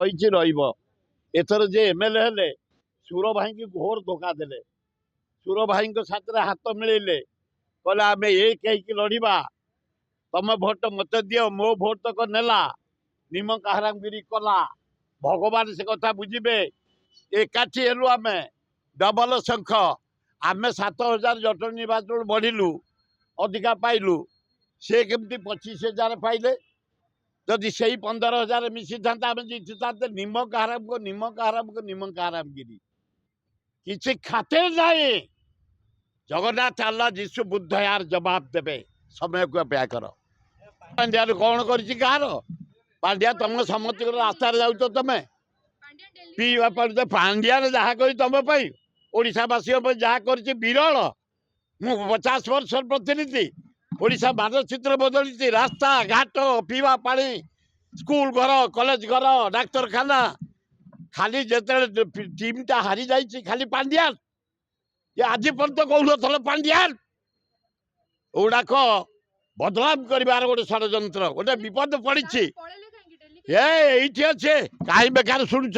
କହିଛି ରହିବ। ଏଥର ଯେ ଏମଏଲଏ ହେଲେ ସୁର ଭାଇଙ୍କୁ ଘୋର ଧୋକା ଦେଲେ। ସୁର ଭାଇଙ୍କ ସାଥିରେ ହାତ ମିଳେଇଲେ, କହିଲେ ଆମେ ଏକ ହେଇକି ଲଢିବା, ତମେ ଭୋଟ ମତେ ଦିଅ, ମୋ ଭୋଟ ତକ ନେଲା, ନିମକ ହାରାମଗିରି କଲା। ଭଗବାନ ସେ କଥା ବୁଝିବେ। ଏକାଠି ହେଲୁ ଆମେ, ଡବଲ ଶଙ୍ଖ। ଆମେ 7,000 ଜଟଣୀ ନିର୍ବାଚନ ବଢିଲୁ, ଅଧିକା ପାଇଲୁ। ସେ କେମିତି 25,000 ପାଇଲେ? ଯଦି ସେଇ 15,000 ମିଶିଥାନ୍ତା ଆମେ ଜିତିଥାନ୍ତେ। ନିମକ ହାରାମଗିରି କିଛି ଖାତିର ନାହିଁ। ଜଗନ୍ନାଥ, ଆଲ୍ଲାହ, ଯୀଶୁ, ବୁଦ୍ଧ ୟାର ଜବାବ ଦେବେ। ସମୟକୁ ଅପେକ୍ଷା କର। ପାଣ୍ଡିଆ କଣ କରିଛି କାହାର? ପାଣ୍ଡିଆ ତମ ସମସ୍ତଙ୍କର ରାସ୍ତାରେ ଯାଉଛ ତମେ ପିଇବା ପାଣି। ପାଣ୍ଡିଆରେ ଯାହା କରି ତମ ପାଇଁ, ଓଡ଼ିଶାବାସୀଙ୍କ ପାଇଁ ଯାହା କରିଛି ବିରଳ। ମୁଁ 50 ବର୍ଷର ପ୍ରତିନିଧି। ଓଡ଼ିଶା ମାନଚିତ୍ର ବଦଳିଛି। ରାସ୍ତା ଘାଟ, ପିଇବା ପାଣି, ସ୍କୁଲ ଘର, କଲେଜ ଘର, ଡାକ୍ତରଖାନା। ଖାଲି ଯେତେବେଳେ ଟିମ୍ଟା ହାରି ଯାଇଛି ଖାଲି ପାଣ୍ଡିଆନ। ଆଜି ପର୍ଯ୍ୟନ୍ତ କହୁନଥିଲ ପାଣ୍ଡିଆନ। ଏଗୁଡାକ ବଦନାମ କରିବାର ଗୋଟେ ଷଡ଼ଯନ୍ତ୍ର, ଗୋଟେ ବିପଦ ପଡିଛି। ଏଇଠି ଅଛି, କାହିଁ ବେକାର ଶୁଣୁଛ?